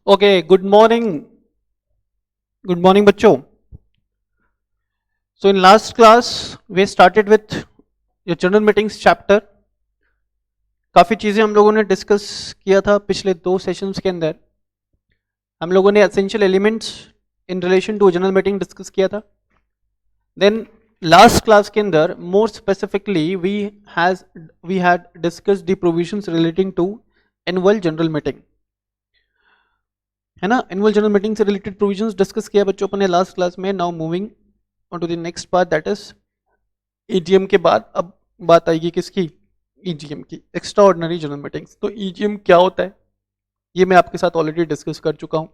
Okay, good morning बच्चों. So in last class we started with your general meetings chapter. काफ़ी चीज़ें हम लोगों ने डिस्कस किया था पिछले 2 सेशंस के अंदर. हम लोगों ने essential elements in relation to general meeting discuss किया था. देन लास्ट क्लास के अंदर more specifically we had discuss the provisions relating to annual general meeting, है ना. एनुअल जनरल मीटिंग से रिलेटेड प्रोविजंस डिस्कस किया बच्चों अपने लास्ट क्लास में. Now moving on to the next part, that is EGM के बाद अब बात आएगी किसकी, ईजीएम की, एक्स्ट्रा ऑर्डिनरी जनरल मीटिंग्स. तो ईजीएम क्या होता है ये मैं आपके साथ ऑलरेडी डिस्कस कर चुका हूं.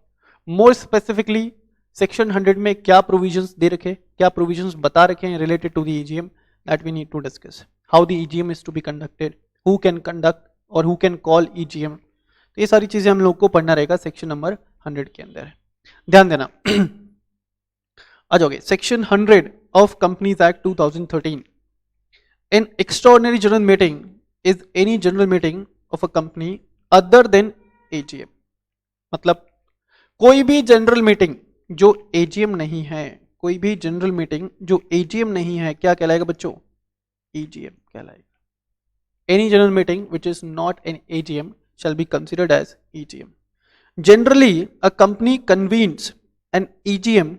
मोर स्पेसिफिकली सेक्शन 100 में क्या प्रोविजंस दे रखे, क्या प्रोविजंस बता रखे हैं related to the EGM, that we need to discuss. How the EGM is to be conducted, who can conduct or who can call EGM. तो ये सारी चीजें हम लोग को पढ़ना रहेगा सेक्शन नंबर 100 के अंदर. ध्यान देना. आ जाओगे. Section 100 of Companies Act 2013. An extraordinary general meeting is any general meeting of a company other than AGM. मतलब कोई भी जनरल मीटिंग जो AGM नहीं है, कोई भी जनरल मीटिंग जो AGM नहीं है, क्या कहलाएगा बच्चों, EGM कहलाएगा. Any general meeting which is not an AGM shall be considered as EGM. Generally, a company convenes an EGM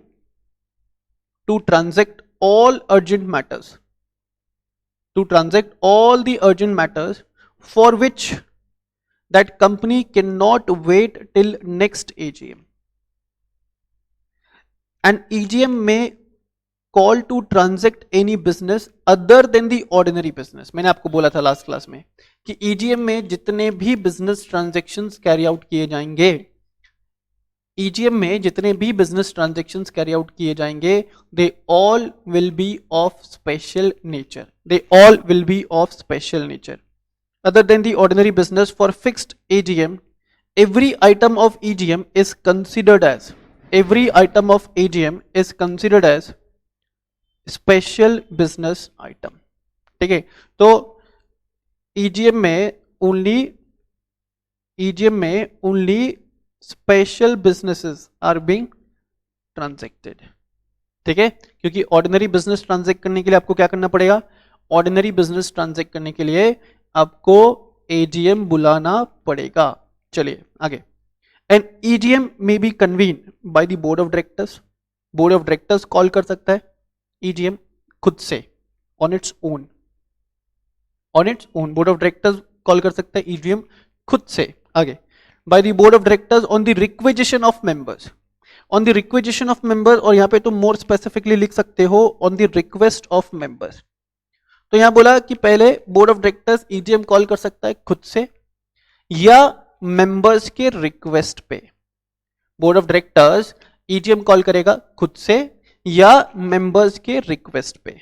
to transact all urgent matters, to transact all the urgent matters for which that company cannot wait till next AGM. And EGM may call to transact any business other than the ordinary business. मैंने आपको बोला था last class में कि EGM में जितने भी business transactions carry out किए जाएंगे, EGM में जितने भी बिजनेस ट्रांजेक्शन्स कैरी आउट किए जाएंगे, they all will be of special nature. They all will be of special nature. Other than the ordinary business for fixed AGM, every item of EGM is considered as, every item of AGM is considered as special business item. ठीक है. तो EGM में only, EGM में only special businesses are being transacted. ठीक है. क्योंकि ordinary business transact करने के लिए आपको क्या करना पड़ेगा, ऑर्डिनरी बिजनेस ट्रांजैक्ट करने के लिए आपको एजीएम बुलाना पड़ेगा. चलिए आगे. एंड ईजीएम में be convene by the board of directors. Board of directors call कर सकता है ईजीएम खुद से, on its own, on its own. Board of directors call कर सकता है ईजीएम खुद से. आगे. By the board of directors on the requisition of members, on the requisition of members. और यहां पे तुम मोर स्पेसिफिकली लिख सकते हो on the request of members. तो यहां बोला कि पहले board of directors EGM call कर सकता है खुद से या मेंबर्स के रिक्वेस्ट पे. Board of directors EGM call करेगा खुद से या मेंबर्स के रिक्वेस्ट पे.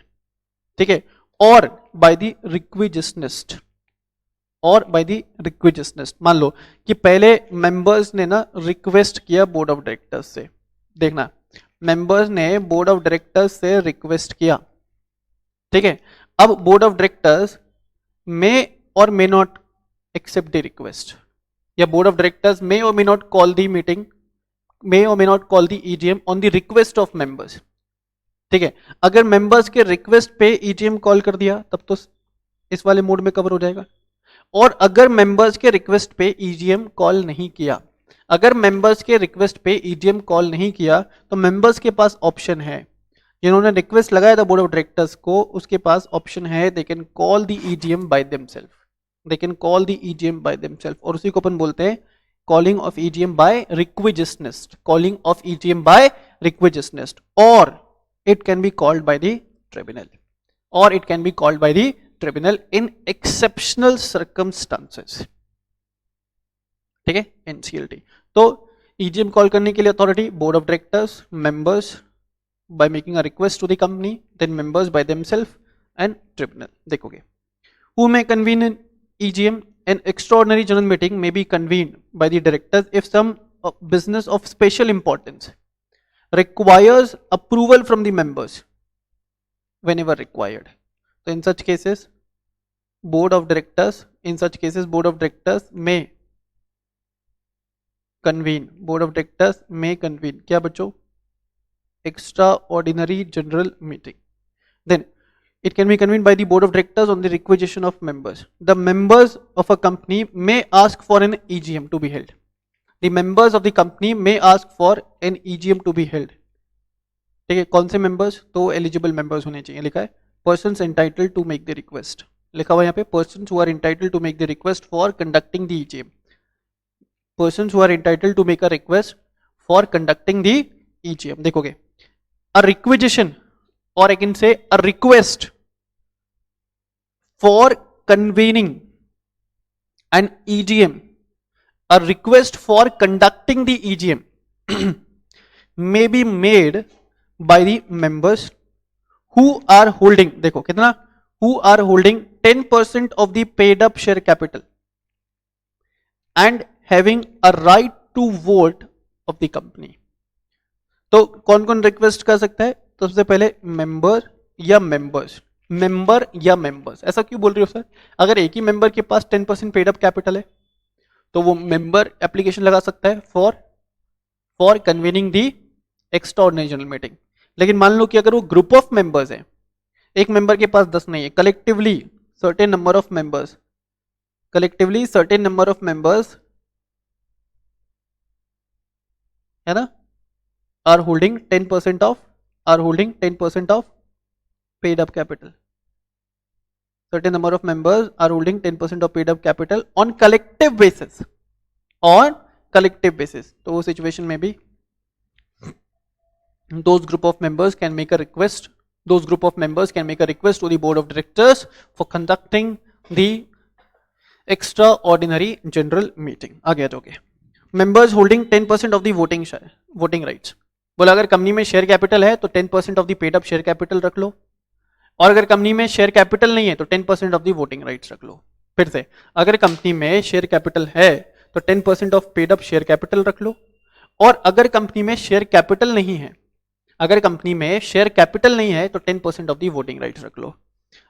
ठीक है. और बाय द रिक्विजिशनिस्ट, और बाय द रिक्विजिशनिस्ट. मान लो कि पहले मेंबर्स ने ना रिक्वेस्ट किया बोर्ड ऑफ डायरेक्टर्स से. देखना, मेंबर्स ने बोर्ड ऑफ डायरेक्टर्स से रिक्वेस्ट किया. ठीक है. अब board of directors may or may not accept the request, या board of directors may or may not call the meeting, may or may not call the EGM on the request of members. ठीक है. अगर members के request पे EGM call कर दिया तब तो इस वाले मोड में कवर हो जाएगा. और अगर मेंबर्स के रिक्वेस्ट पे ईजीएम कॉल नहीं किया, अगर मेंबर्स के रिक्वेस्ट पे ईजीएम कॉल नहीं किया तो मेंबर्स के पास ऑप्शन है, जिन्होंने रिक्वेस्ट लगाया था बोर्ड ऑफ डायरेक्टर्स को, उसके पास ऑप्शन है, they can call the EGM by themselves, they can call the EGM by themselves. और उसी को अपन बोलते हैं calling of EGM by requisitionist, calling of EGM by requisitionist. और it can be called by the tribunal, और it can be called by the tribunal in exceptional circumstances. ठीक है. एनसीएलटी. तो ईजीएम कॉल करने के लिए authority board of directors, members by making a request to the company, then members by themselves and tribunal. देखोगे. Who may convene an EGM? An extraordinary general meeting may be convened by the directors if some business of special importance requires approval from the members whenever required. So in such cases, board of directors may convene, board of directors may convene क्या बच्चों, extraordinary general meeting. Then it can be convened by the board of directors on the requisition of members. The members of a company may ask for an EGM to be held. The members of the company may ask for an EGM to be held. ठीक है, कौन से members, तो eligible members होने चाहिए. लिखा है persons entitled to make the request. लिखा हुआ यहाँ पे persons who are entitled to make the request for conducting the EGM. Persons who are entitled to make a request for conducting the EGM. देखोगे a requisition or I can say a request for convening an EGM, a request for conducting the EGM may be made by the members who are holding, देखो कितना, who are holding 10% of the paid up share capital and having a right to vote of the company. तो कौन कौन request कर सकता है, तो सबसे पहले मेंबर या मेंबर्स, मेंबर या मेंबर्स. ऐसा क्यों बोल रही हो सर, अगर एक ही मेंबर के पास 10% पेड अप कैपिटल है तो वो मेंबर एप्लीकेशन लगा सकता है for convening the extraordinary general meeting. लेकिन मान लो कि अगर वो ग्रुप ऑफ मेंबर्स है, एक मेंबर के पास 10 नहीं है, collectively certain number of members, collectively certain number of members है ना, are holding 10% of paid up capital. Certain number of members are holding 10% of paid up capital on collective basis. तो वो situation में भी those group of members can make a request to the board of directors for conducting the extraordinary general meeting. आगे आ जाओगे. Members holding 10% of the voting rights. बोला अगर company में शेयर कैपिटल है तो 10% of the paid up share capital रख लो, और अगर कंपनी में शेयर कैपिटल नहीं है तो 10% ऑफ द वोटिंग राइट्स रख लो. फिर से, अगर कंपनी में शेयर कैपिटल है तो 10% of paid up share capital रख लो, और अगर कंपनी में शेयर कैपिटल नहीं है, तो 10% ऑफ द वोटिंग राइट्स रख लो.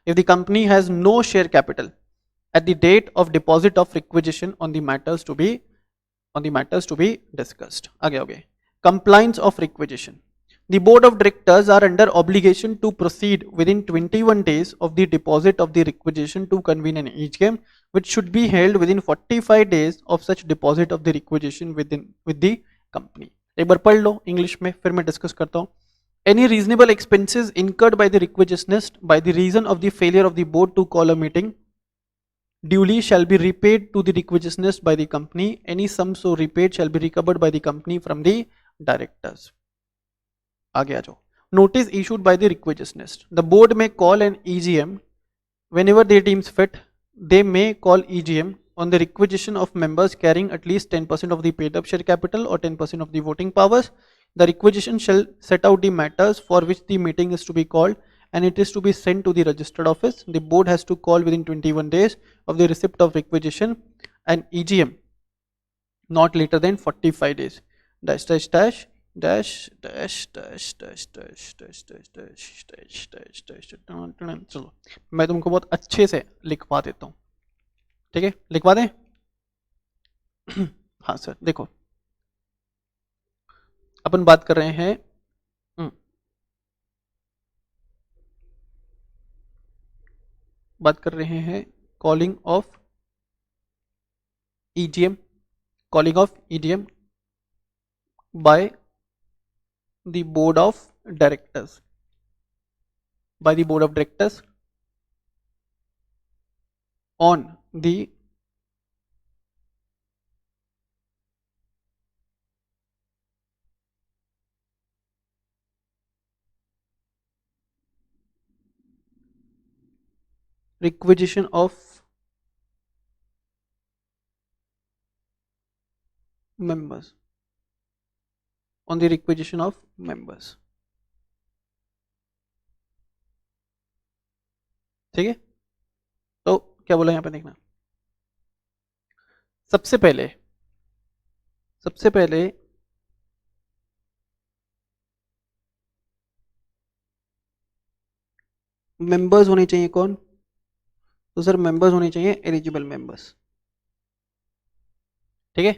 If the company has no share capital at the date of deposit of requisition on the matters to be discussed. आगे हो गए. Compliance of requisition. The board of directors are under obligation to proceed within 21 days of the deposit of the requisition to convene an EGM, which should be held within 45 days of such deposit of the requisition with the company. एक बार पढ़ लो English में, फिर मैं discuss करता हूँ. Any reasonable expenses incurred by the requisitionist by the reason of the failure of the board to call a meeting duly shall be repaid to the requisitionist by the company. Any sum so repaid shall be recovered by the company from the directors. आगे आ जाओ. Notice issued by the requisitionist. The board may call an EGM whenever they deems fit. They may call EGM on the requisition of members carrying at least 10% of the paid up share capital or 10% of the voting powers. The requisition shall set out the matters for which the meeting is to be called, and it is to be sent to the registered office. The board has to call within 21 days of the receipt of requisition an EGM not later than 45 days. Dash dash dash dash dash dash dash dash dash dash dash dash dash dash. चलो मैं तुमको बहुत अच्छे से लिखवा देता हूँ, ठीक है, लिखवा दें. हाँ सर, देखो अपन बात कर रहे हैं calling of EGM by the board of directors on the requisition of members. ठीक है, तो क्या बोला यहां पे देखना. सबसे पहले मेंबर्स होने चाहिए कौन, तो सर मेंबर्स होने चाहिए एलिजिबल मेंबर्स. ठीक है,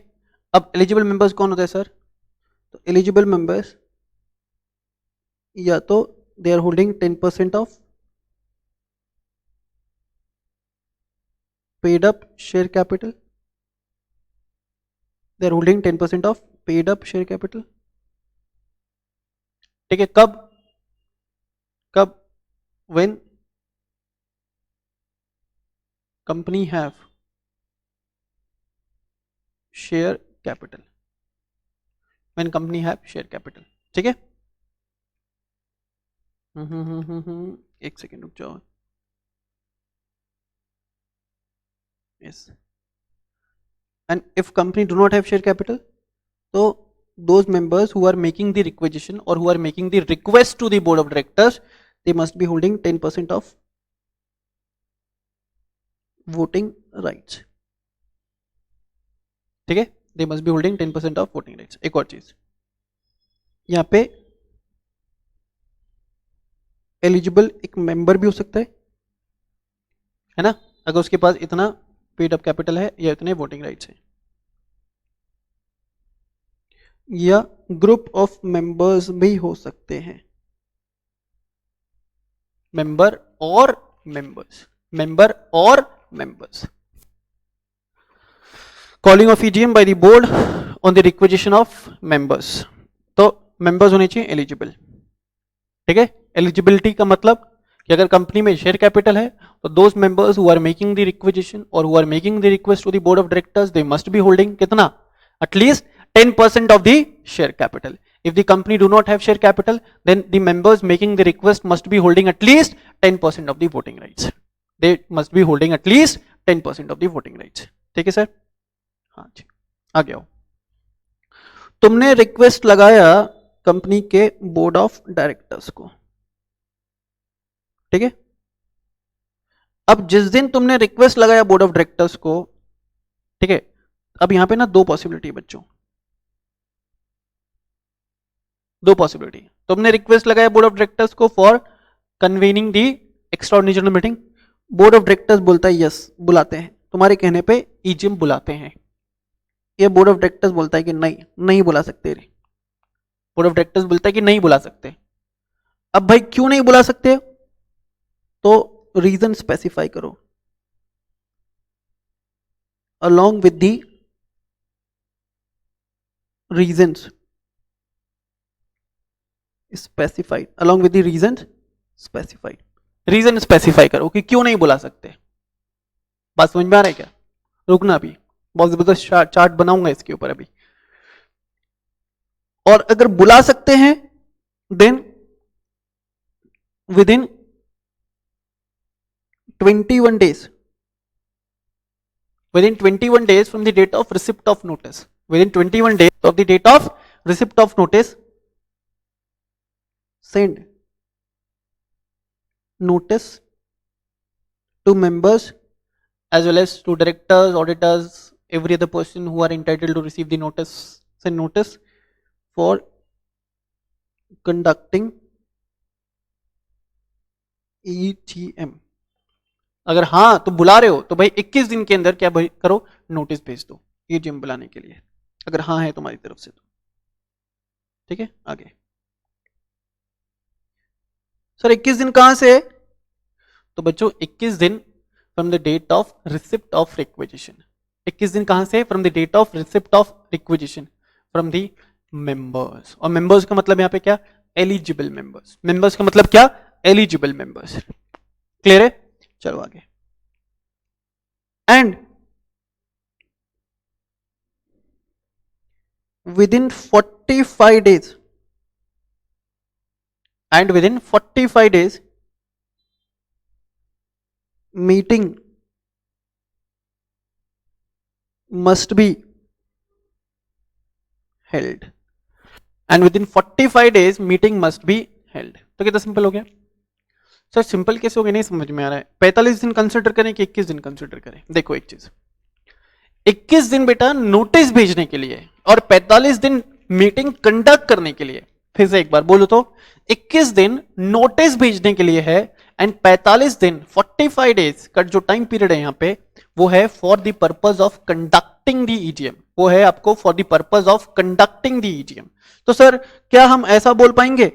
अब एलिजिबल मेंबर्स कौन होता है सर? तो एलिजिबल मेंबर्स या तो they are holding 10% of paid up share capital, they are holding 10% of paid up share capital. ठीक है, कब कब? When company have share capital, when company have share capital. ठीक है, एक सेकेंड रुक जाओ। Yes, and if company do not have share capital, तो those members who are making the requisition or who are making the request to the board of directors, they must be holding 10% of voting rights। ठीक है, they must be holding 10% of voting rights। एक और चीज यहाँ पे eligible एक member भी हो सकता है ना, अगर उसके पास इतना पेड अप कैपिटल है या इतने वोटिंग राइट्स है, या ग्रुप ऑफ मेंबर्स भी हो सकते हैं, मेंबर और मेंबर्स, मेंबर और members. Calling of EGM by the board on the requisition of members, तो मेंबर्स होने चाहिए एलिजिबल। ठीक है, एलिजिबिलिटी का मतलब कि अगर कंपनी में शेयर कैपिटल है तो those members who are making the requisition और who are making the request to the board of directors, they must be holding कितना? At least 10% of the share capital। If the company do not have share capital, then the members making the request must be holding at least 10% of the voting rights। They must be holding at least 10% of the voting rights। ठीक है sir? हाँ जी, आगे आओ। तुमने request लगाया company के board of directors को, ठीक है? अब जिस दिन तुमने रिक्वेस्ट लगाया बोर्ड ऑफ डायरेक्टर्स को, ठीक है, अब यहां पे ना दो पॉसिबिलिटी है बच्चों, दो पॉसिबिलिटी। तुमने रिक्वेस्ट लगाया बोर्ड ऑफ डायरेक्टर्स को for convening the extraordinary general meeting, board of directors बोलता है यस बुलाते हैं, तुम्हारे कहने पे ईजीएम बुलाते हैं, ये बोर्ड ऑफ डायरेक्टर्स बोलता है कि नहीं नहीं बुला सकते, बोर्ड ऑफ डायरेक्टर्स बोलता है कि नहीं बुला सकते। अब भाई क्यों नहीं बुला सकते, तो रीजन स्पेसिफाई करो along with the reasons specified, along with the reasons specified, reason specify करो कि क्यों नहीं बुला सकते। बात समझ में आ रहा है क्या? रुकना, अभी बहुत जबरदस्त चार्ट बनाऊंगा इसके ऊपर अभी। और अगर बुला सकते हैं then within 21 days, within 21 days from the date of receipt of notice, within 21 days of the date of receipt of notice, send notice to members as well as to directors, auditors, every other person who are entitled to receive the notice, send notice for conducting EGM। अगर हाँ तो बुला रहे हो तो भाई 21 दिन के अंदर क्या भाई करो, नोटिस भेज दो ईजीएम बुलाने के लिए, अगर हाँ है तुम्हारी तरफ से तो। ठीक है, आगे सर 21 दिन कहां से है, तो बच्चों 21 दिन from the date of receipt of requisition. 21 दिन कहां से, from the date of receipt of requisition from the members. और मेंबर्स का मतलब यहां पे क्या, एलिजिबल मेंबर्स। मेंबर्स का मतलब क्या, एलिजिबल मेंबर्स। क्लियर है? चलो आगे। And within 45 days, and within 45 days meeting must be held, and within 45 days meeting must be held. तो कितना सिंपल हो गया सर? सिंपल कैसे हो गया नहीं समझ में आ रहा है। 45 दिन कंसिडर करें कि 21 दिन कंसिडर करें? देखो एक चीज, 21 दिन बेटा नोटिस भेजने के लिए और 45 दिन मीटिंग कंडक्ट करने के लिए। फिर से एक बार बोलो तो, 21 दिन नोटिस भेजने के लिए है एंड 45 दिन 45 डेज का जो टाइम पीरियड है यहां पे वो है for the purpose of conduct conducting the EGM, वो है आपको for the purpose of conducting the EGM. तो सर क्या हम ऐसा बोल पाएंगे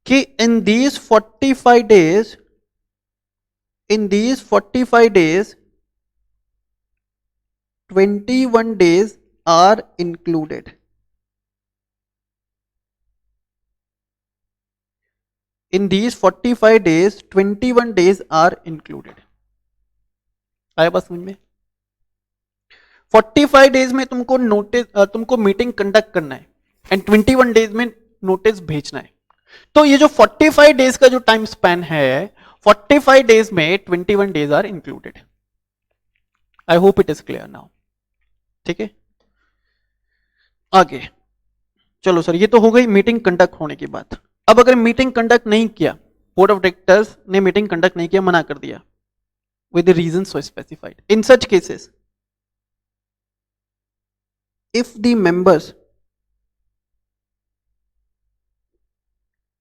कि in these 45 days, in these 45 days 21 days are included? In these 45 days 21 days are included। आया बात समझ में? 45 डेज में तुमको नोटिस, तुमको मीटिंग कंडक्ट करना है एंड 21 डेज में नोटिस भेजना है। तो ये जो 45 डेज का जो टाइम स्पैन है, 45 डेज में 21 days are included. I hope it is clear now. ठीक है, आगे चलो सर, ये तो हो गई मीटिंग कंडक्ट होने की बात। अब अगर मीटिंग कंडक्ट नहीं किया, बोर्ड ऑफ डायरेक्टर्स ने मीटिंग कंडक्ट नहीं किया, मना कर दिया with the reasons so specified, in such cases if the members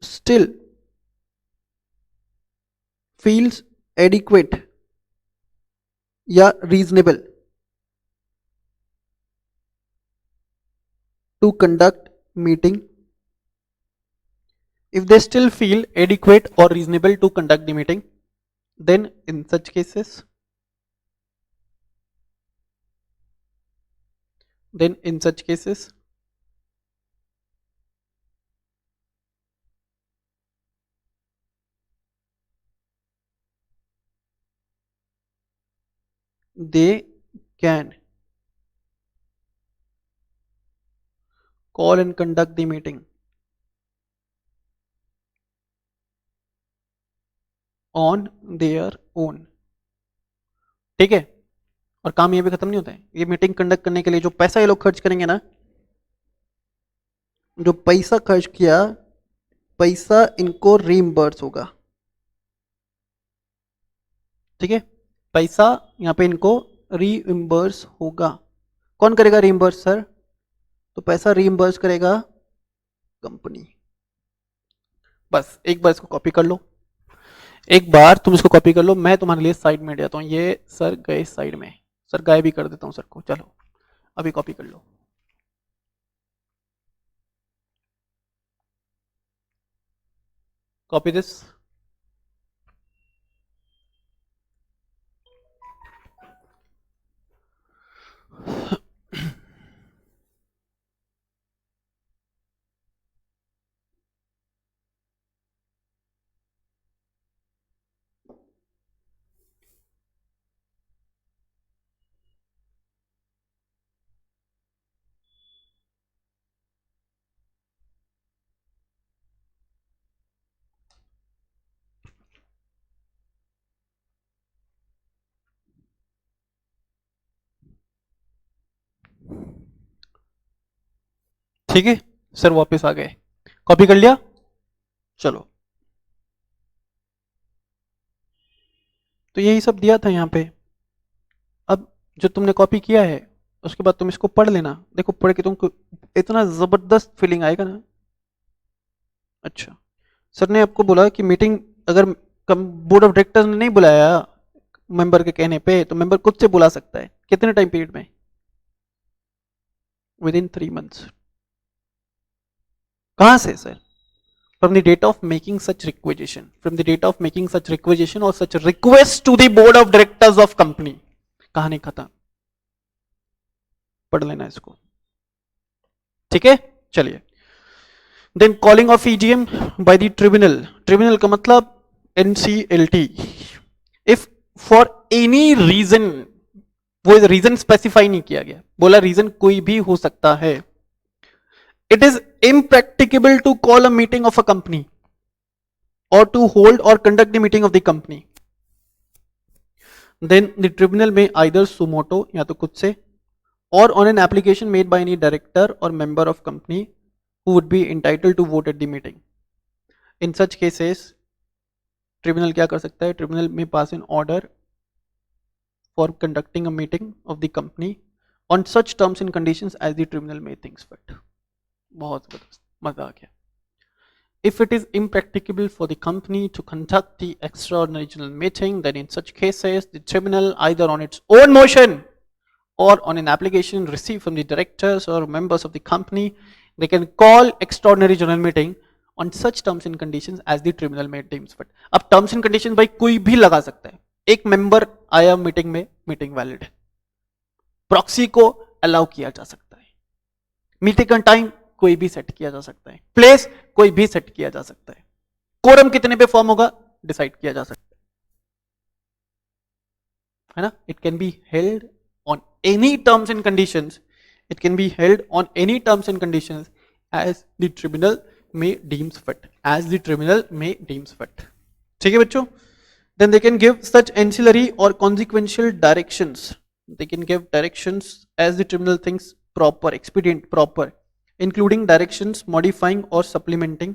still feels adequate या reasonable to conduct meeting, if they still feel adequate or reasonable to conduct the meeting, then in such cases, they can call and conduct the meeting on their own। ठीक है, और काम ये भी खत्म नहीं होता है। ये मीटिंग कंडक्ट करने के लिए जो पैसा ये लोग खर्च करेंगे ना, जो पैसा खर्च किया, पैसा इनको रीइंबर्स होगा। ठीक है, पैसा यहां पे इनको रीइंबर्स होगा। कौन करेगा रीइंबर्स सर? तो पैसा रीइंबर्स करेगा कंपनी। बस एक बार इसको कॉपी कर लो, एक बार तुम इसको कॉपी कर लो, मैं तुम्हारे लिए साइड में जाता हूं। ये सर गए साइड में, सर गायब भी कर देता हूं सर को। चलो अभी कॉपी कर लो। कॉपी दिस, ठीक है सर, वापस आ गए, कॉपी कर लिया। चलो, तो यही सब दिया था यहाँ पे। अब जो तुमने कॉपी किया है उसके बाद तुम इसको पढ़ लेना। देखो पढ़ के तुमको इतना जबरदस्त फीलिंग आएगा ना। अच्छा, सर ने आपको बोला कि मीटिंग अगर बोर्ड ऑफ डायरेक्टर्स ने नहीं बुलाया मेंबर के कहने पे, तो मेंबर खुद से बुला सकता है। कितने टाइम पीरियड में? Within 3 months। कहां से sir? From the date of making such requisition, from the date of making such requisition और such request to the board of directors of company. कहानी खत्म, पढ़ लेना इसको। ठीक है, चलिए। Then calling of EGM by the tribunal. Tribunal का मतलब NCLT। If for any reason, वो रीजन स्पेसिफाई नहीं किया गया, बोला रीजन कोई भी हो सकता है। It is impracticable to call a meeting of a company or to hold or conduct the meeting of the company, then the tribunal may either suo motu या तो खुद से, or on an application made by any director or member of company who would be entitled to vote at the meeting। In such cases tribunal क्या कर सकता है? Tribunal may pass an order for conducting a meeting of the company on such terms and conditions as the tribunal may thinks fit. बहुत जबरदस्त, मजा आ गया। If it is impracticable for the company to conduct the extraordinary general meeting, then in such cases the tribunal either on its own motion or on an application received from the directors or members of the company, they can call extraordinary general meeting on such terms and conditions as the tribunal may deems fit. अब terms and conditions भाई कोई भी लगा सकता है. एक member आया meeting में, मीटिंग वैलिड है. प्रॉक्सी को अलाउ किया जा सकता है. मीटिंग का टाइम कोई भी सेट किया जा सकता है. प्लेस कोई भी सेट किया जा सकता है. कोरम कितने पे फॉर्म होगा डिसाइड किया जा सकता है ना. It can be held on any terms and conditions. It can be held on any terms and conditions as the tribunal may deems fit. As the tribunal may deems fit. ठीक है बच्चों. Then they can give such ancillary or consequential directions. They can give directions as the tribunal thinks proper, expedient, proper, including directions modifying or supplementing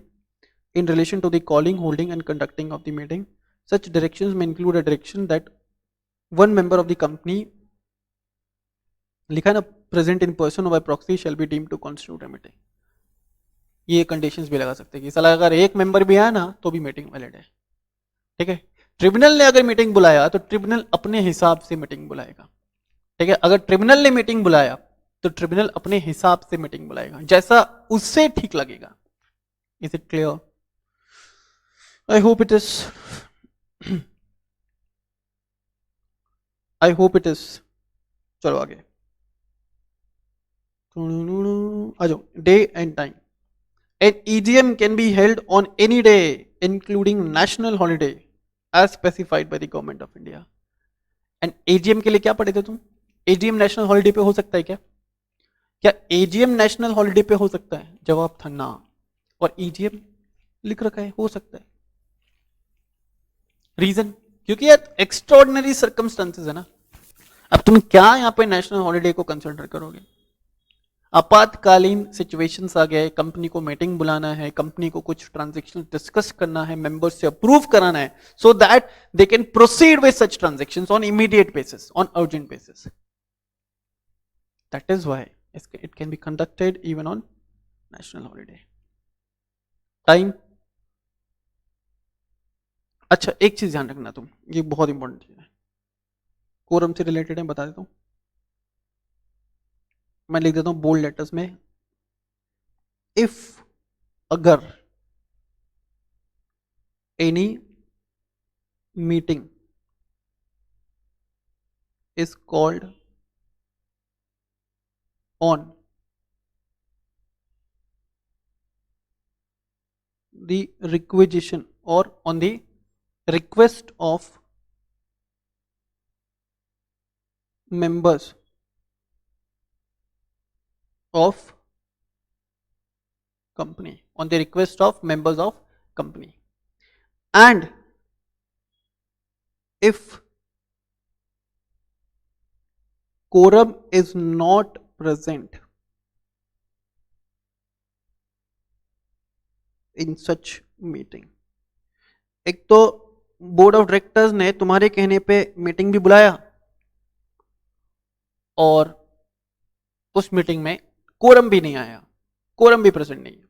in relation to the calling, holding and conducting of the meeting. Such directions may include a direction that one member of the company, लिखा है ना, present in person or by proxy shall be deemed to constitute a meeting. ये conditions भी लगा सकते हैं कि साला अगर एक मेंबर भी आया ना तो भी मीटिंग वैलिड है. ठीक है. ट्रिब्यूनल ने अगर मीटिंग बुलाया तो ट्रिब्यूनल अपने हिसाब से मीटिंग बुलाएगा. ठीक है. अगर ट्रिब्यूनल ने मीटिंग बुलाया तो ट्रिब्यूनल अपने हिसाब से मीटिंग बुलाएगा जैसा उससे ठीक लगेगा. Is it clear? I hope it is. I hope it is. चलो आगे आ जाओ. Day and time. An EGM can be held on any day including national holiday as specified by the government of India. And AGM के लिए क्या पढ़े थे तुम? AGM national holiday पे हो सकता है क्या? क्या AGM नेशनल हॉलिडे पे हो सकता है? जवाब था ना. और EGM लिख रखा है हो सकता है. रीजन क्योंकि यार एक्स्ट्रॉर्डिनरी सर्कमस्टेंसेस है ना. अब तुम क्या यहाँ पे नेशनल हॉलिडे को कंसिडर करोगे? आपातकालीन सिचुएशंस आ गए, कंपनी को मीटिंग बुलाना है, कंपनी को कुछ ट्रांजैक्शन डिस्कस करना है, मेंबर्स से अप्रूव कराना है, so that they can proceed with such transactions on immediate basis, on urgent basis. That is why it can be conducted even on national holiday. Time. अच्छा एक चीज ध्यान रखना तुम, ये बहुत इंपॉर्टेंट चीज है, कोरम से रिलेटेड है, बता देता हूं. मैं लिख देता हूं बोल्ड लेटर्स में. इफ अगर any meeting is called on the requisition or on the request of members of company, on the request of members of company, and if quorum is not present in such meeting. एक तो board of directors ने तुम्हारे कहने पे meeting भी बुलाया और उस मीटिंग में कोरम भी नहीं आया, कोरम भी प्रेजेंट नहीं है.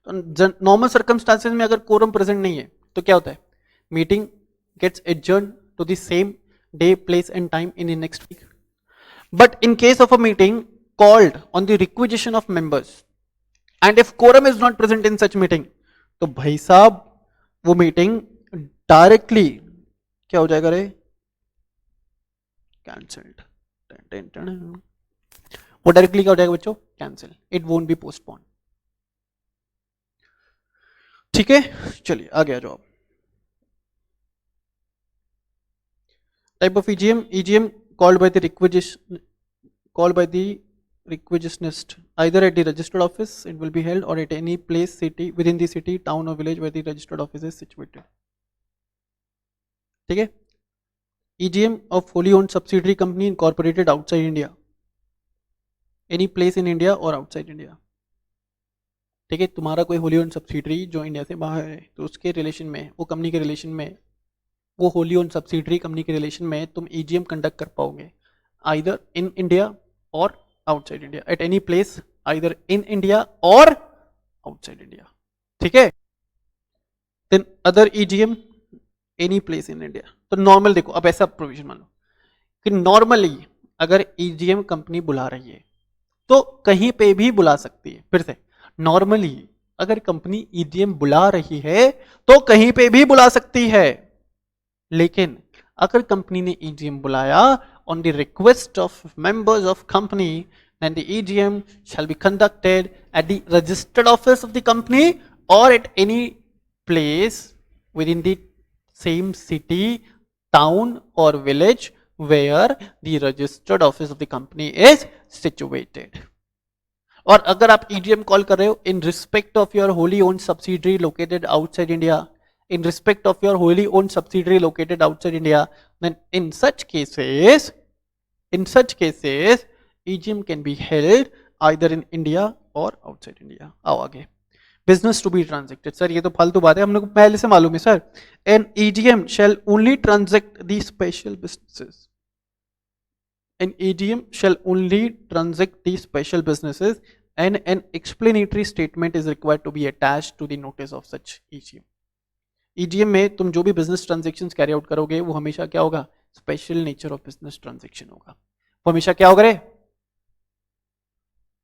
तो नॉर्मल सर्कमस्टांसेस में अगर कोरम प्रेजेंट नहीं है तो क्या होता है? Meeting gets adjourn to the same day, place and time in the next week. But in case of a meeting called on the requisition of members and if quorum is not present in such meeting, तो भाई साहब वो meeting directly क्या हो जाएगा रे? Cancelled. वो directly क्या हो जाएगा बच्चों? Cancel. It won't be postpone. ठीक है. चलिए आगे आ जाओ. Type of EGM. EGM called by the requisitionist either at the registered office it will be held or at any place city within the city, town or village where the registered office is situated. ठीक है. EGM of wholly owned subsidiary company incorporated outside India, any place in India or outside India. ठीक है. तुम्हारा कोई Holi own subsidiary जो India से बाहर है तो उसके रिलेशन में, वो कंपनी के रिलेशन में, वो होली ओन सब्सिडरी कंपनी के रिलेशन में तुम EGM कंडक्ट कर पाओगे either in India or outside India, at any place either in India or outside India. ठीक है. Then other EGM any place in India. तो नॉर्मल देखो, अब ऐसा प्रोविजन मान लो कि नॉर्मली अगर ईजीएम कंपनी बुला रही है तो कहीं पे भी बुला सकती है। फिर से, नॉर्मली अगर कंपनी ईजीएम बुला रही है तो कहीं पे भी बुला सकती है, लेकिन अगर कंपनी ने ईजीएम बुलाया on the request of members of company, then the EGM shall be conducted at the registered office of the company or at any place within the same city, town or village where the registered office of the company is situated. और अगर आप EGM call कर रहे हो in respect of your wholly owned subsidiary located outside India, in respect of your wholly owned subsidiary located outside India, then in such cases, EGM can be held either in India or outside India. आओ आगे, business to be transacted. Sir ये तो फालतू बात है, हम लोग पहले से मालूम है sir. An EGM shall only transact the special businesses. An EGM shall only transact the special businesses and an explanatory statement is required to be attached to the notice of such EGM. EGM में तुम जो भी business transaction carry out करोगे वो हमेशा क्या होगा, special nature of business transaction होगा। वो हमेशा क्या होगा रे,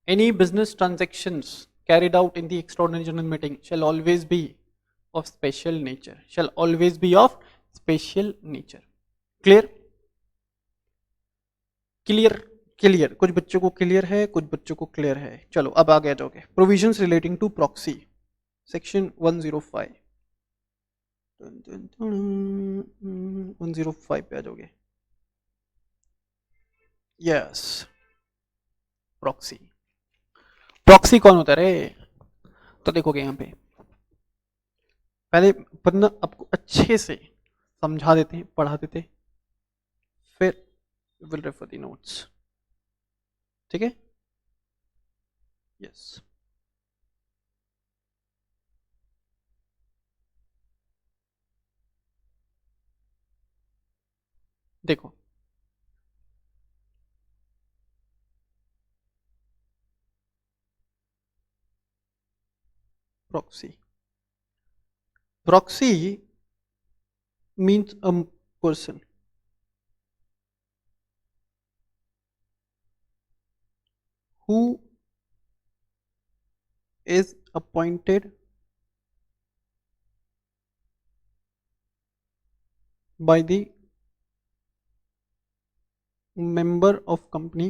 any business transaction carried out in the extraordinary general meeting shell always be of special nature, shell always be of special nature. Clear clear clear, कुछ बच्चों को क्लियर है, कुछ बच्चों को क्लियर है। चलो अब आगे आ जाओगे, provisions relating to proxy, section 105 105 पे आ जाओगे। यस, प्रॉक्सी, प्रॉक्सी कौन होता है रे? तो देखोगे यहाँ पे पहले पन्ना आपको अच्छे से समझा देते हैं, पढ़ा देते, फिर विल रेफर द नोट्स, ठीक है? यस, देखो proxy, proxy means a person who is appointed by the member of company,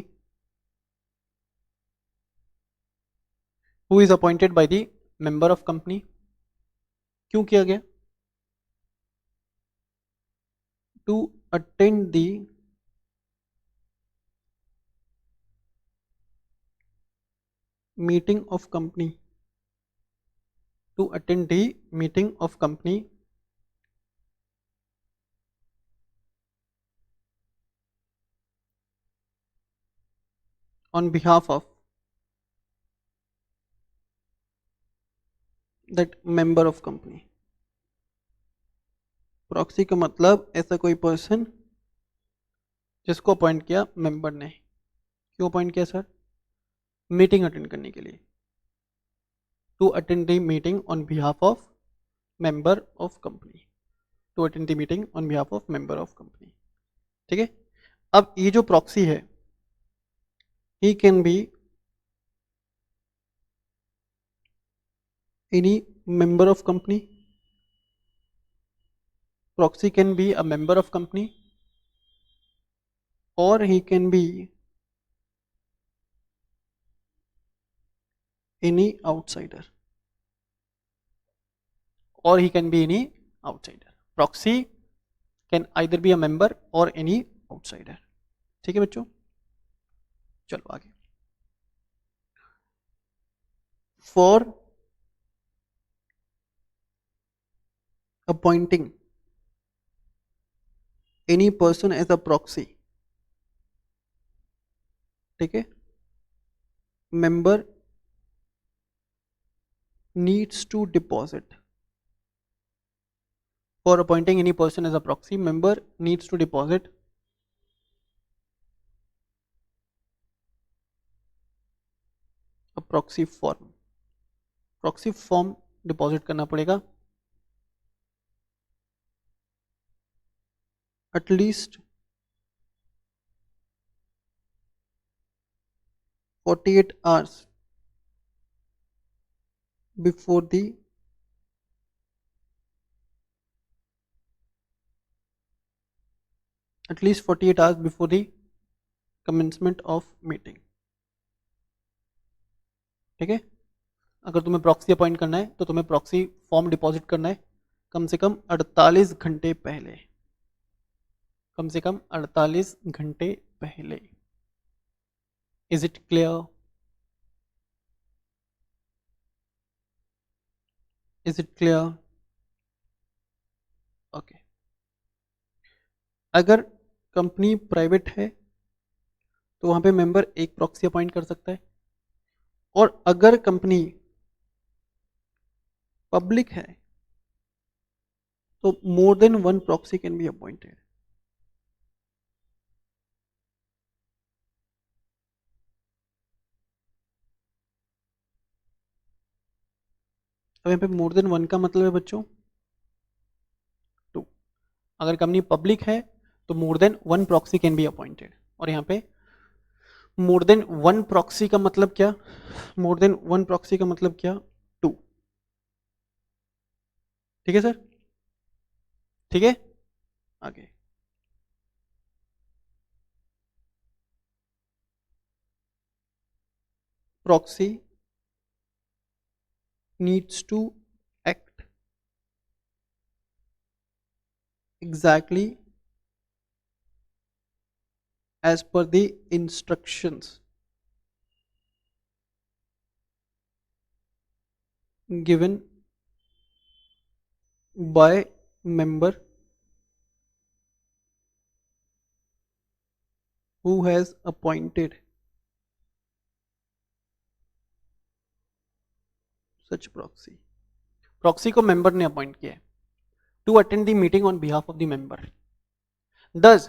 who is appointed by the member of company। क्यों किया गया? to attend the meeting of company, to attend the meeting of company on behalf of that member of company। Proxy का मतलब ऐसा कोई person जिसको appoint किया member ने। क्यों अपॉइंट किया सर? मीटिंग अटेंड करने के लिए, to attend the meeting on behalf of member of company, to attend the meeting on behalf of member of company, ठीक है? अब ये जो प्रॉक्सी है, he can be any member of company, proxy can be a member of company or he can be any outsider, or he can be any outsider। proxy can either be a member or any outsider, ठीक है बच्चों? चलो आगे, for appointing any person as a proxy, ठीक है, member needs to deposit, for appointing any person as a proxy, member needs to deposit a proxy form, proxy form deposit करना पड़ेगा at least 48 hours before the at least 48 hours before the commencement of meeting. ठीक है, अगर तुम्हें proxy appoint करना है तो तुम्हें प्रॉक्सी फॉर्म डिपॉजिट करना है कम से कम 48 घंटे पहले, कम से कम 48 घंटे पहले. Is it clear? Is it clear? Okay. अगर कंपनी प्राइवेट है तो वहां पे मेंबर एक प्रॉक्सी अपॉइंट कर सकता है, और अगर कंपनी पब्लिक है तो more than one proxy can be appointed. अब यहाँ पे मोर देन वन का मतलब है बच्चों टू. अगर कंपनी पब्लिक है तो more than one proxy can be appointed, और यहाँ पे मोर देन वन प्रॉक्सी का मतलब क्या? मोर देन वन प्रॉक्सी का मतलब क्या? टू. ठीक है सर? ठीक है, आगे. Proxy needs to act exactly as per the instructions given by member who has appointed such proxy. Proxy को मेंबर ने अपॉइंट किया है to attend the meeting on behalf of the member. Thus,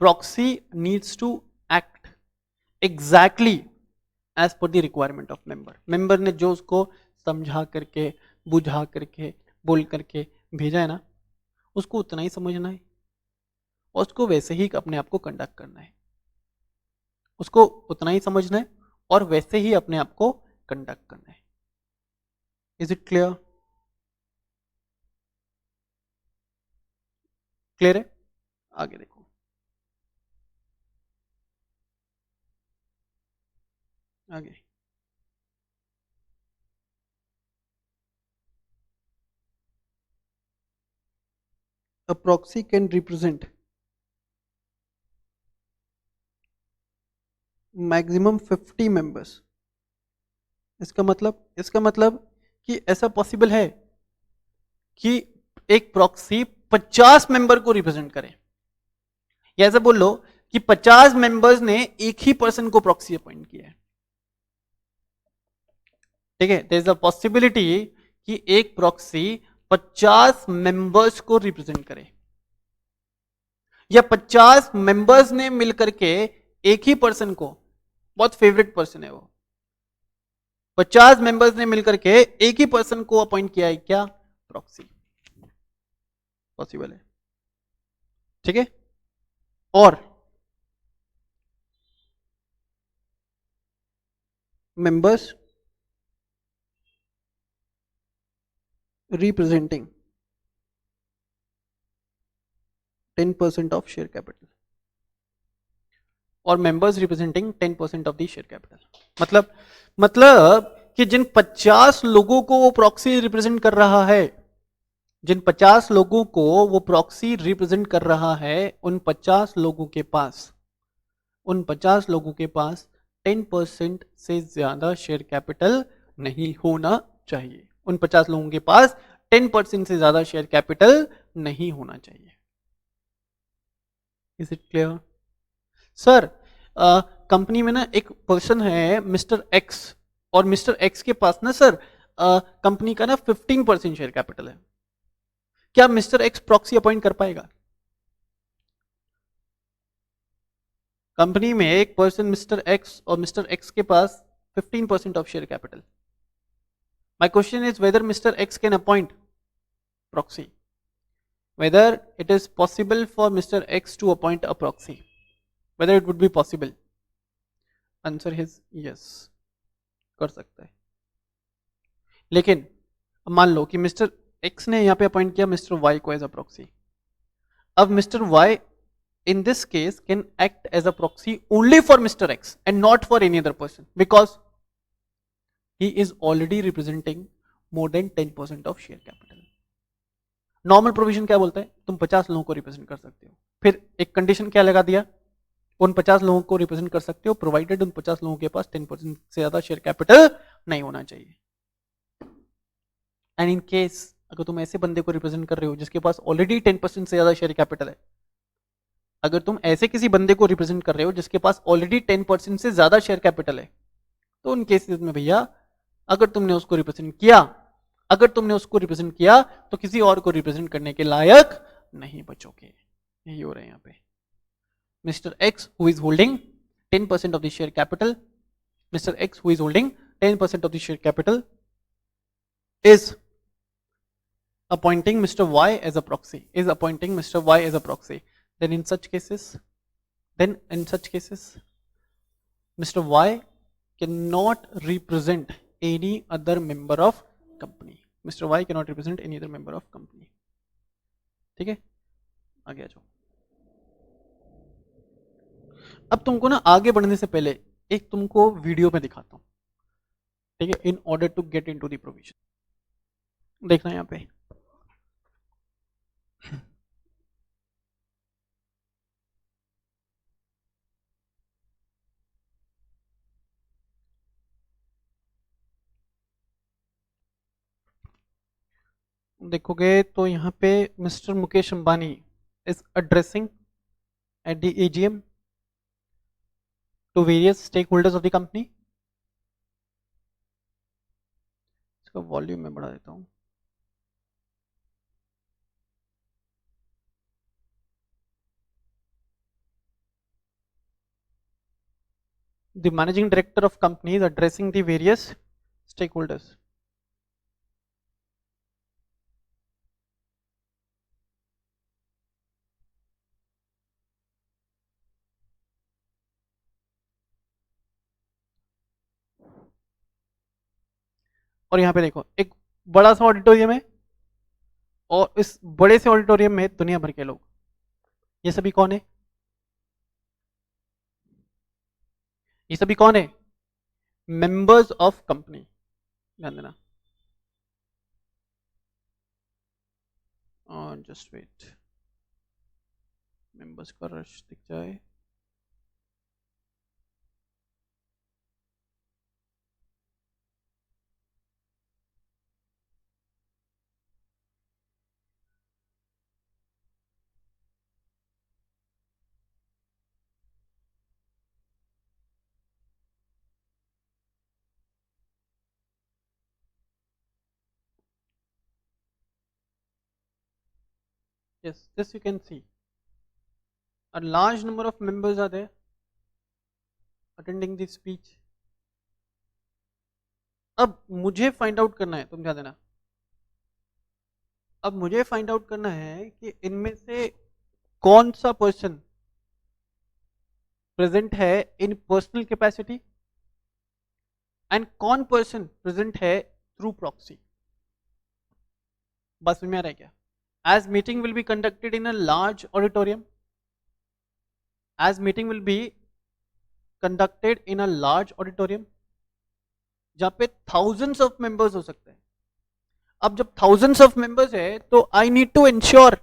proxy needs to act exactly as per the requirement of member. Member ने जो उसको समझा करके, बुझा करके, बोल करके भेजा है ना, उसको उतना ही समझना है और उसको वैसे ही अपने आप को कंडक्ट करना है. उसको उतना ही समझना है और वैसे ही अपने आप को कंडक्ट करना है. Is it clear? क्लियर है? आगे देखो. आगे a proxy can represent maximum 50 members. इसका मतलब कि ऐसा पॉसिबल है कि एक प्रॉक्सी 50 मेंबर को रिप्रेजेंट करे, या ऐसा बोल लो कि 50 मेंबर्स ने एक ही पर्सन को प्रॉक्सी अपॉइंट किया है. ठीक है, देयर इज अ पॉसिबिलिटी कि एक प्रॉक्सी 50 मेंबर्स को रिप्रेजेंट करे, या 50 मेंबर्स ने मिलकर के एक ही पर्सन को, बहुत फेवरेट पर्सन है वो, 50 मेंबर्स ने मिलकर के एक ही पर्सन को अपॉइंट किया है, क्या? प्रॉक्सी. पॉसिबल है. ठीक है, और members representing 10% of share capital, और members representing 10% of the share capital. मतलब कि जिन 50 लोगों को वो प्रॉक्सी रिप्रेजेंट कर रहा है, जिन 50 लोगों को वो प्रॉक्सी रिप्रेजेंट कर रहा है, उन 50 लोगों के पास 10% से ज्यादा शेयर कैपिटल नहीं होना चाहिए. उन 50 लोगों के पास 10% से ज्यादा शेयर कैपिटल नहीं होना चाहिए. Is it clear? Sir, company में ना एक पर्सन है मिस्टर एक्स, और मिस्टर एक्स के पास ना सर कंपनी का ना 15% शेयर कैपिटल है. क्या मिस्टर एक्स प्रॉक्सी अपॉइंट कर पाएगा? कंपनी में एक पर्सन मिस्टर एक्स, और मिस्टर एक्स के पास 15% of share capital. My question is whether mister X can appoint proxy, whether it is possible for Mr. X to appoint a proxy, whether it would be possible. Answer is yes, कर सकता है। लेकिन अब मान लो कि mister x ने यहाँ पे अपॉइंट किया मिस्टर वाई को एज अ प्रॉक्सी। अब mister Y in this case can act as a proxy only for Mr. X and not for any other person because he is already representing more than 10% of share capital. Normal provision क्या बोलता है, तुम 50 लोगों को represent कर सकते हो। फिर एक कंडीशन क्या लगा दिया, उन 50 लोगों को रिप्रेजेंट कर सकते हो प्रोवाइडेड उन 50 लोगों के पास 10% से ज्यादा शेयर कैपिटल नहीं होना चाहिए। एंड इन केस अगर तुम ऐसे बंदे को रिप्रेजेंट कर रहे हो जिसके पास ऑलरेडी 10% से ज्यादा शेयर कैपिटल है, अगर तुम ऐसे किसी बंदे को रिप्रेजेंट कर रहे हो जिसके पास ऑलरेडी 10% से ज्यादा शेयर कैपिटल है, तो उन केसेस में भैया अगर तुमने उसको रिप्रेजेंट किया, तो किसी और को रिप्रेजेंट करने के लायक नहीं बचोगे। यही हो रहा है यहाँ पे। Mister x who is holding 10% of the share capital, mister x who is holding 10% of the share capital is appointing Mr. Y as a proxy, then in such cases, Mr. Y cannot represent any other member of company. ठीक है, आगे आ जाओ। अब तुमको ना आगे बढ़ने से पहले एक तुमको वीडियो में दिखाता हूं, ठीक है, in order to get into the provision. देखना यहाँ पे देखोगे तो यहाँ पे mister Mukesh Ambani is addressing at the AGM to various stakeholders of the company. इसका वॉल्यूम में बढ़ा देता हूँ। The managing director of company is addressing the various stakeholders. और यहाँ पे देखो एक बड़ा सा ऑडिटोरियम है और इस बड़े से ऑडिटोरियम में दुनिया भर के लोग। ये सभी कौन है? ये सभी कौन है? Members of company. ध्यान देना। जस्ट वेट, मेंबर्स का रश दिख जाए। Yes, this you can see. A large number of members are there attending this speech. अब मुझे फाइंड आउट करना है, तुम ध्यान देना। अब मुझे फाइंड आउट करना है कि इनमें से कौन सा पर्सन प्रेजेंट है इन पर्सनल कैपेसिटी एंड कौन पर्सन प्रेजेंट है थ्रू प्रॉक्सी। बस में आ रहा है क्या? As meeting will be conducted in a large auditorium, जहां पे thousands of members हो सकते हैं। अब जब thousands of members है तो I need to ensure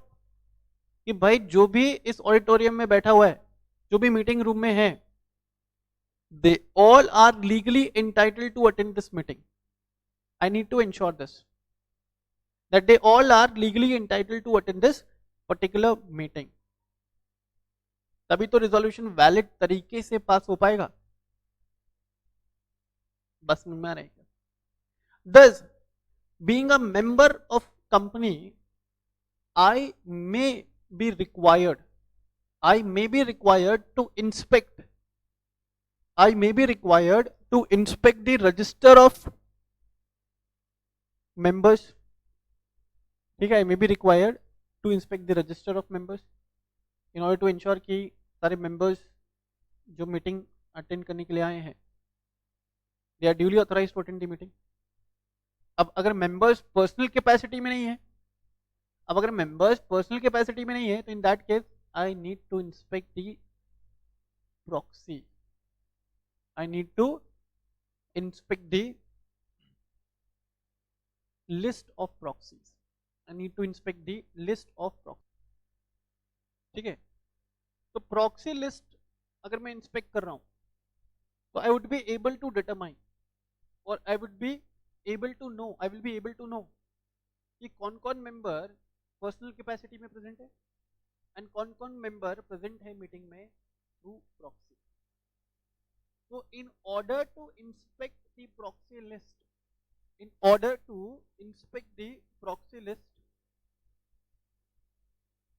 कि भाई जो भी इस ऑडिटोरियम में बैठा हुआ है, जो भी मीटिंग रूम में है, they all are legally entitled to attend this meeting. I need to ensure this, that they all are legally entitled to attend this particular meeting. तभी तो रिजोल्यूशन वैलिड तरीके से पास हो पाएगा। बस में रहेगा। Thus, being a member of company, I may be required to inspect the register of members. ठीक है, I may be required to inspect the register of members in order to ensure कि सारे members जो meeting attend करने के लिए आए हैं, they are duly authorised to attend the meeting. अब अगर मेंबर्स पर्सनल कैपेसिटी में नहीं है, तो in that case I need to inspect the proxy, I need to inspect the list of proxies. ठीक है, तो प्रॉक्सी लिस्ट अगर मैं इंस्पेक्ट कर रहा हूं तो I would be able to determine और I will be able to know कि कौन कौन मेंबर पर्सनल कैपेसिटी में प्रेजेंट है एंड कौन कौन मेंबर प्रेजेंट है मीटिंग में through proxy. So in order to inspect the proxy list,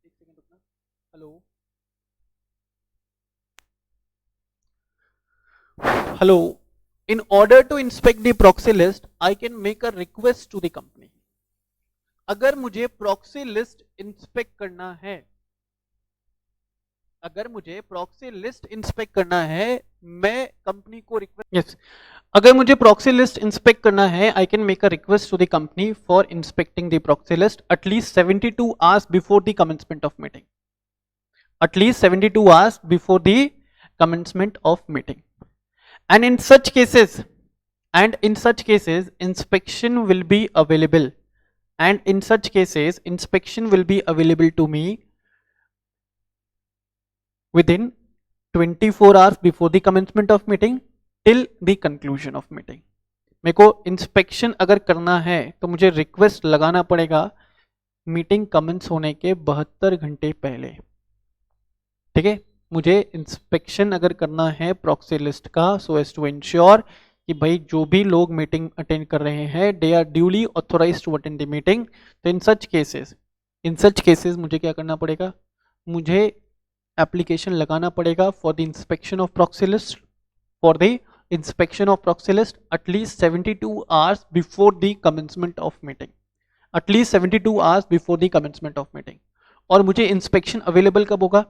एक सेकंड रुकना, hello, in order to inspect the proxy list, I can make a request to the company. अगर मुझे proxy list inspect करना है, मैं company को request, अगर मुझे प्रॉक्सी लिस्ट इंस्पेक्ट करना है, I can make a request to the company for inspecting the proxy list at least 72 hours before the commencement of meeting, and in such cases inspection will be available to me within 24 hours before the commencement of meeting till the conclusion of meeting. मेरे को inspection अगर करना है तो मुझे request लगाना पड़ेगा meeting commence होने के 72 घंटे पहले। ठीक है, मुझे इंस्पेक्शन अगर करना है प्रॉक्सी लिस्ट का, सो एज टू इंश्योर कि भाई जो भी लोग मीटिंग अटेंड कर रहे हैं they are duly authorised to attend the meeting. तो इन सच केसेस मुझे क्या करना पड़ेगा, मुझे एप्लीकेशन लगाना पड़ेगा for the inspection of proxy list at least 72 hours before the commencement of meeting, और मुझे इंस्पेक्शन अवेलेबल कब होगा,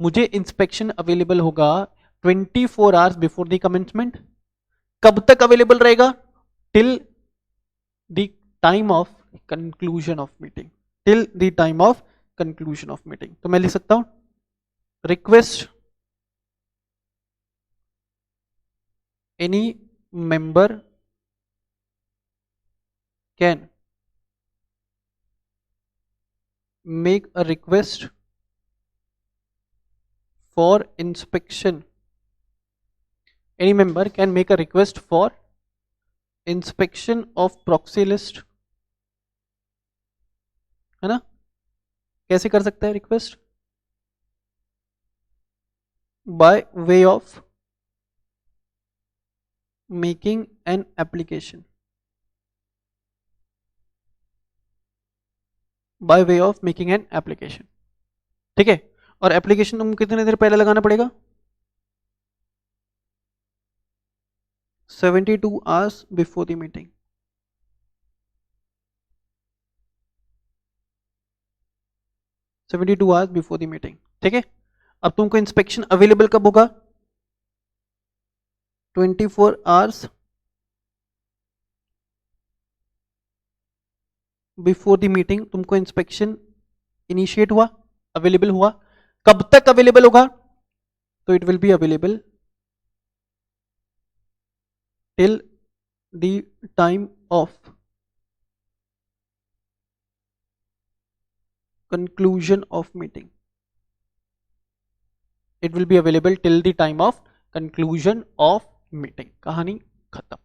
मुझे इंस्पेक्शन अवेलेबल होगा 24 आवर्स बिफोर द कमेंसमेंट। कब तक अवेलेबल रहेगा, till the time of conclusion of meeting, तो मैं लिख सकता हूं request any member can make a request for inspection of proxy list, है ना। कैसे कर सकता है request, by way of making an application, ठीक है। और एप्लीकेशन तुमको कितने देर पहले लगाना पड़ेगा, 72 आवर्स बिफोर द मीटिंग। ठीक है। अब तुमको इंस्पेक्शन अवेलेबल कब होगा, 24 आवर्स बिफोर द मीटिंग तुमको इंस्पेक्शन इनिशिएट हुआ, अवेलेबल हुआ। कब तक अवेलेबल होगा, तो it will be available till the time of conclusion of meeting, it will be available till the time of conclusion of meeting. कहानी खत्म।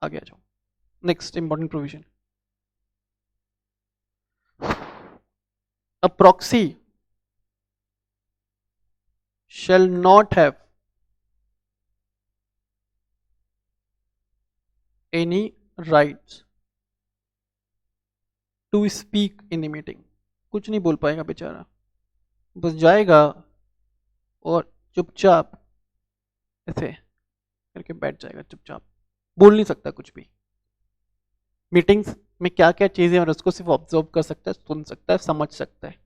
आगे आ जाओ, next important provision, a proxy shall not have any rights to speak in the meeting। कुछ नहीं बोल पाएगा बेचारा, बस जाएगा और चुपचाप ऐसे करके बैठ जाएगा, चुपचाप बोल नहीं सकता कुछ भी। मीटिंग्स में क्या क्या चीजें और उसको सिर्फ ऑब्जर्व कर सकता है, सुन सकता है, समझ सकता है,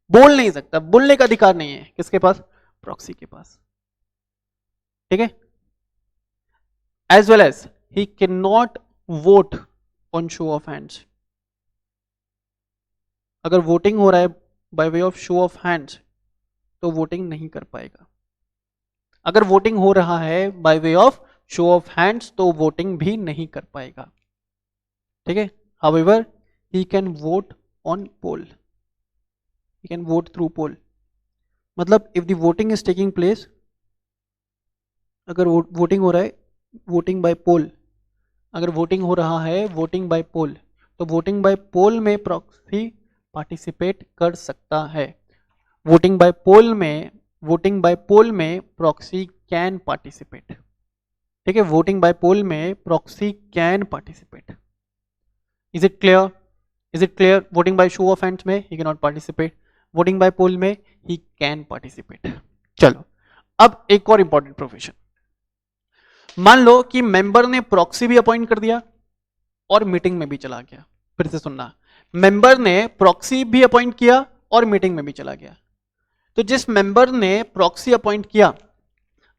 बोल नहीं सकता। बोलने का अधिकार नहीं है किसके पास, प्रॉक्सी के पास। ठीक है, as well as he can not vote on show of hands. अगर वोटिंग हो रहा है by way of show of hands तो वोटिंग नहीं कर पाएगा। अगर वोटिंग हो रहा है by way of show of hands तो वोटिंग भी नहीं कर पाएगा। ठीक है, however he can vote on poll, he can vote through poll. मतलब if the voting is taking place, अगर वोटिंग हो रहा है वोटिंग बाय पोल, अगर वोटिंग हो रहा है वोटिंग बाय पोल तो वोटिंग बाय पोल में प्रॉक्सी पार्टिसिपेट कर सकता है। वोटिंग बाय पोल में, वोटिंग बाय पोल में प्रॉक्सी कैन पार्टिसिपेट। ठीक है, वोटिंग बाय पोल में proxy can participate. Is it clear? Is it clear? Voting by show of hands में he can not participate, voting by poll में he can participate. चलो, अब एक और इंपॉर्टेंट प्रोविजन। मान लो कि मेंबर ने प्रॉक्सी भी अपॉइंट कर दिया और मीटिंग में भी चला गया। फिर से सुनना, मेंबर ने प्रॉक्सी भी अपॉइंट किया और मीटिंग में भी चला गया। तो जिस मेंबर ने प्रॉक्सी अपॉइंट किया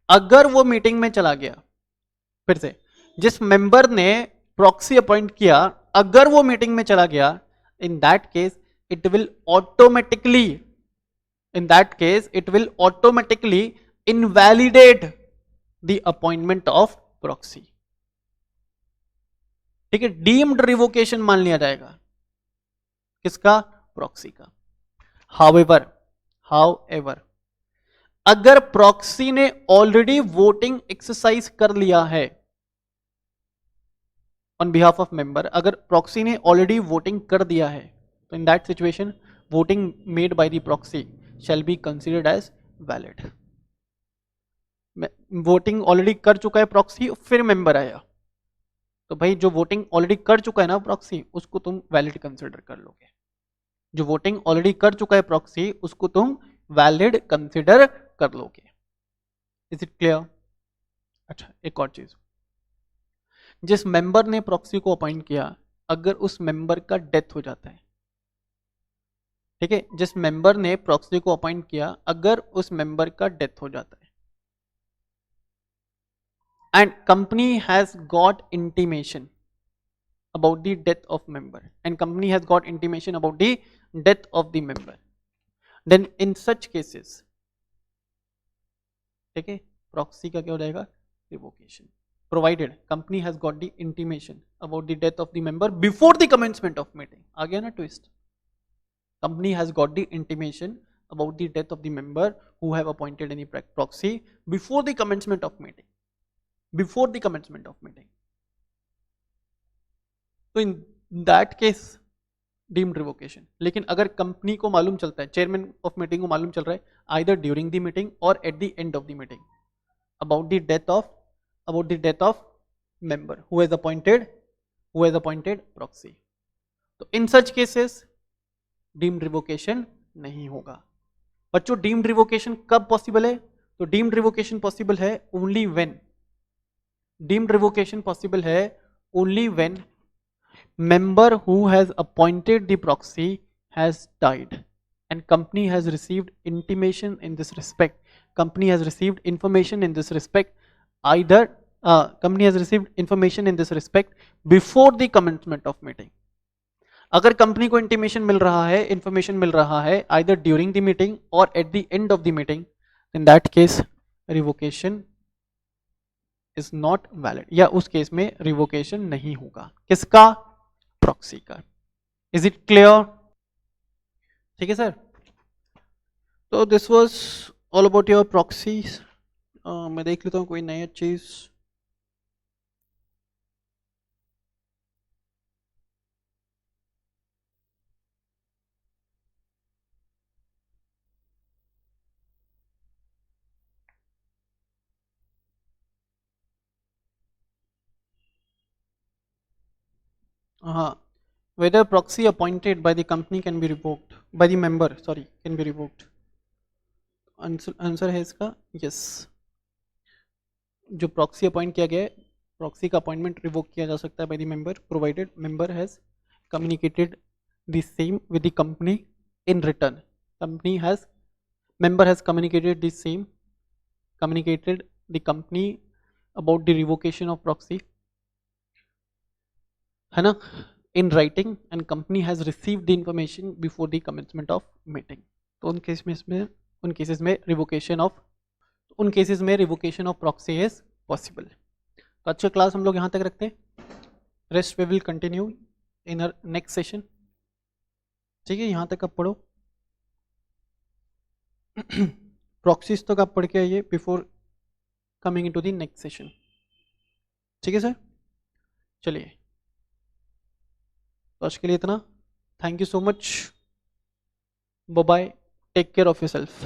अगर वो मीटिंग में चला गया, फिर से, जिस मेंबर ने प्रॉक्सी अपॉइंट किया अगर वो मीटिंग में चला गया, इन that case it will automatically, in that case it will automatically invalidate the appointment of proxy. ठीक है, डीम्ड रिवोकेशन मान लिया जाएगा। किसका? प्रॉक्सी का। हाउएवर अगर प्रॉक्सी ने ऑलरेडी वोटिंग एक्सरसाइज कर लिया है ऑन बिहाफ ऑफ मेंबर, अगर प्रॉक्सी ने ऑलरेडी वोटिंग कर दिया है तो in that situation voting made by the proxy shall be considered as valid. Voting already कर चुका है प्रॉक्सी, फिर मेंबर आया तो भाई जो वोटिंग ऑलरेडी कर चुका है ना प्रॉक्सी, उसको तुम वैलिड कंसीडर कर लोगे। जो वोटिंग ऑलरेडी कर चुका है प्रॉक्सी उसको तुम वैलिड कंसीडर कर लोगे। Is it clear? अच्छा, एक और चीज, जिस मेंबर ने प्रॉक्सी को अपॉइंट किया अगर उस मेंबर का डेथ हो जाता है, ठीक है, जिस मेंबर ने प्रॉक्सी को अपॉइंट किया अगर उस मेंबर का डेथ हो जाता है and company has got intimation about the death of member, and company has got intimation about the death of the member, then in such cases, ठीक है, प्रॉक्सी का क्या हो जाएगा? Revocation, provided company has got the intimation about the death of the member before the commencement of meeting। आ गया ना twist? company has got the intimation about the death of the member who have appointed any proxy before the commencement of meeting, before the commencement of meeting, तो in that case deemed revocation. लेकिन अगर company को मालूम चलता है, chairman of meeting को मालूम चल रहा है either during the meeting or at the end of the meeting about the death of member who has appointed proxy, तो in such cases deemed revocation नहीं होगा। बच्चों, डीम्ड रिवोकेशन कब पॉसिबल है? तो डीम्ड रिवोकेशन पॉसिबल है only when, deemed revocation possible है only when member who has appointed the proxy has died and company has received intimation in this respect, company has received information in this respect, either company has received information in this respect before the commencement of meeting। अगर company को intimation मिल रहा है, information मिल रहा है either during the meeting or at the end of the meeting, in that case revocation is not valid, या उस case में revocation नहीं होगा। किसका? प्रॉक्सी का। Is it clear? ठीक है सर, तो this was all about your proxies. मैं देख लेता हूँ कोई नया चीज। हाँ, whether proxy appointed by the company can be revoked by the member, sorry, can be revoked। Answer है इसका यस। जो प्रॉक्सी अपॉइंट किया गया है, प्रॉक्सी का अपॉइंटमेंट रिवोक किया जा सकता है by the member provided member has communicated the same with the company in return. Company has, member has communicated the same, communicated the company about the revocation of proxy, है ना, in writing, and company has received the information before the commencement of meeting. तो उन cases में revocation of proxy is possible. तो अच्छा class हम लोग यहाँ तक रखते हैं, rest we will continue in our next session. ठीक है, यहाँ तक आप पढ़ो, प्रॉक्सीज तक आप पढ़ के आइए before coming into the next session. ठीक है सर, चलिए तो आज के लिए इतना। Thank you so much, bye bye, take care of your self.